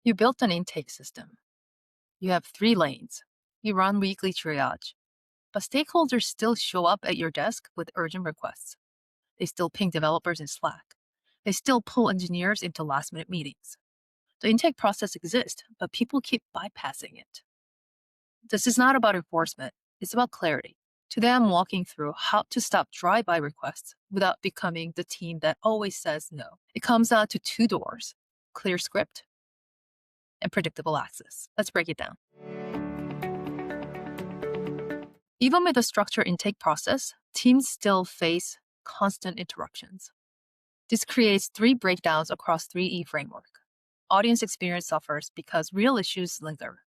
You built an intake system. You have 3 lanes. You run weekly triage. But stakeholders still show up at your desk with urgent requests. They still ping developers in Slack. They still pull engineers into last minute meetings. The intake process exists, but people keep bypassing it. This is not about enforcement, it's about clarity. Today, I'm walking through how to stop drive-by requests without becoming the team that always says no. It comes down to 2 doors: clear script and predictable access. Let's break it down. Even with a structured intake process, teams still face constant interruptions. This creates 3 breakdowns across 3E framework. Audience experience suffers because real issues linger.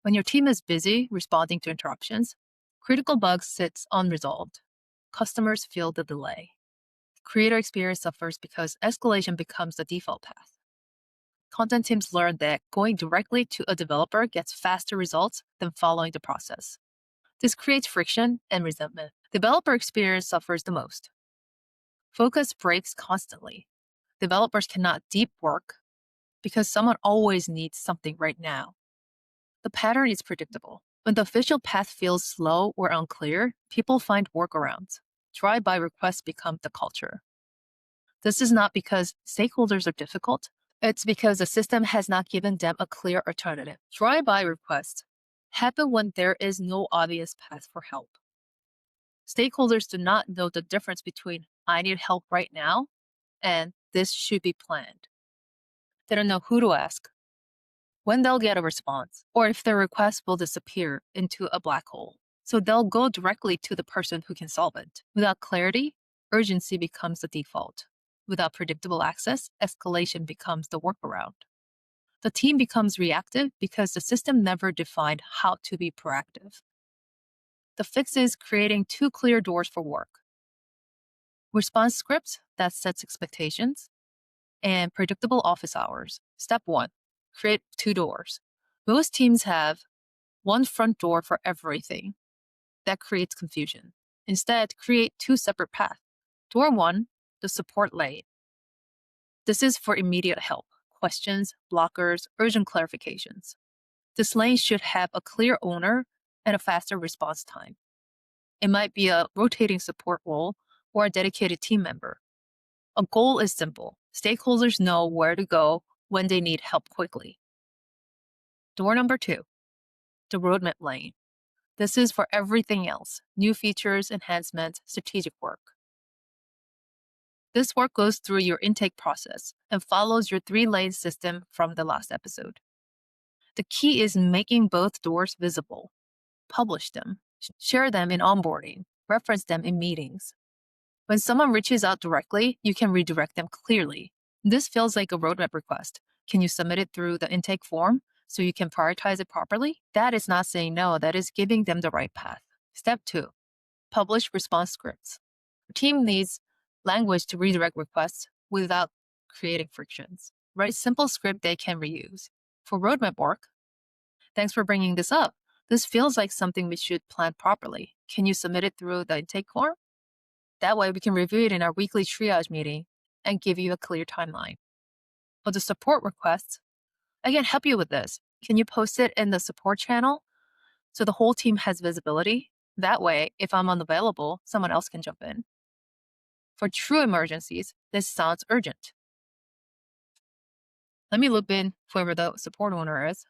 When your team is busy responding to interruptions, critical bugs sit unresolved. Customers feel the delay. Creator experience suffers because escalation becomes the default path. Content teams learn that going directly to a developer gets faster results than following the process. This creates friction and resentment. Developer experience suffers the most. Focus breaks constantly. Developers cannot deep work because someone always needs something right now. The pattern is predictable. When the official path feels slow or unclear, people find workarounds. Drive-by requests become the culture. This is not because stakeholders are difficult. It's because the system has not given them a clear alternative. Drive-by requests happen when there is no obvious path for help. Stakeholders do not know the difference between "I need help right now" and "this should be planned." They don't know who to ask, when they'll get a response, or if their request will disappear into a black hole. So they'll go directly to the person who can solve it. Without clarity, urgency becomes the default. Without predictable access, escalation becomes the workaround. The team becomes reactive because the system never defined how to be proactive. The fix is creating 2 clear doors for work: response scripts that sets expectations, and predictable office hours. Step 1, create 2 doors. Most teams have one front door for everything. That creates confusion. Instead, create 2 separate paths. Door 1, the support lane. This is for immediate help, questions, blockers, urgent clarifications. This lane should have a clear owner and a faster response time. It might be a rotating support role or a dedicated team member. A goal is simple. Stakeholders know where to go when they need help quickly. Door number 2, the roadmap lane. This is for everything else: new features, enhancements, strategic work. This work goes through your intake process and follows your 3-lane system from the last episode. The key is making both doors visible. Publish them, share them in onboarding, reference them in meetings. When someone reaches out directly, you can redirect them clearly. This feels like a roadmap request. Can you submit it through the intake form so you can prioritize it properly? That is not saying no, that is giving them the right path. Step 2, publish response scripts. Your team needs language to redirect requests without creating frictions. Write simple script they can reuse. For roadmap work, thanks for bringing this up. This feels like something we should plan properly. Can you submit it through the intake form? That way we can review it in our weekly triage meeting and give you a clear timeline. For the support requests, I can help you with this. Can you post it in the support channel so the whole team has visibility? That way, if I'm unavailable, someone else can jump in. For true emergencies, this sounds urgent. Let me loop in whoever the support owner is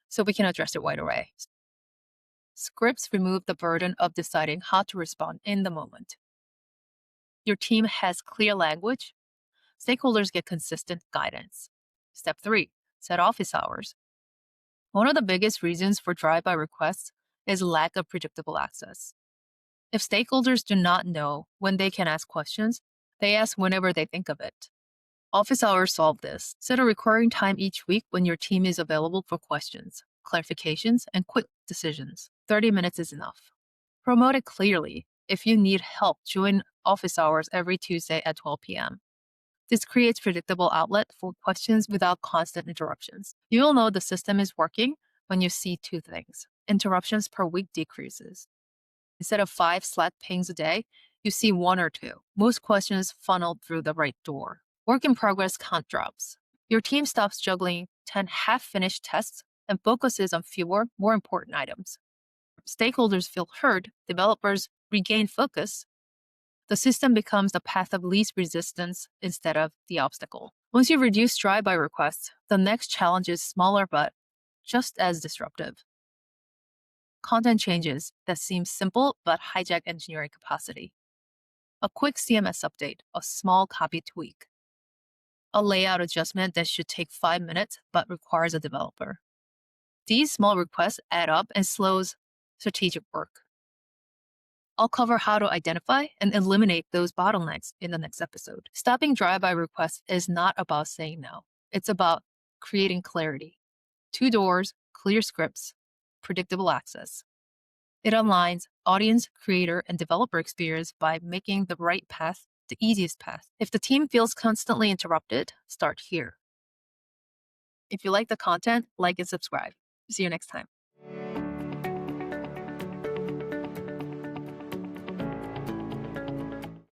so we can address it right away. Scripts remove the burden of deciding how to respond in the moment. Your team has clear language. Stakeholders get consistent guidance. Step 3, set office hours. One of the biggest reasons for drive-by requests is lack of predictable access. If stakeholders do not know when they can ask questions, they ask whenever they think of it. Office hours solve this. Set a recurring time each week when your team is available for questions, clarifications, and quick decisions. 30 minutes is enough. Promote it clearly. If you need help, join office hours every Tuesday at 12 p.m. This creates predictable outlet for questions without constant interruptions. You will know the system is working when you see 2 things. Interruptions per week decreases. Instead of 5 Slack pings a day, you see 1 or 2. Most questions funneled through the right door. Work in progress count drops. Your team stops juggling 10 half-finished tests and focuses on fewer, more important items. Stakeholders feel heard, developers regain focus. The system becomes the path of least resistance instead of the obstacle. Once you reduce drive-by requests, the next challenge is smaller but just as disruptive. Content changes that seem simple but hijack engineering capacity. A quick CMS update, a small copy tweak. A layout adjustment that should take 5 minutes but requires a developer. These small requests add up and slows strategic work. I'll cover how to identify and eliminate those bottlenecks in the next episode. Stopping drive-by requests is not about saying no. It's about creating clarity. 2 doors, clear scripts, predictable access. It aligns audience, creator, and developer experience by making the right path the easiest path. If the team feels constantly interrupted, start here. If you like the content, like and subscribe. See you next time.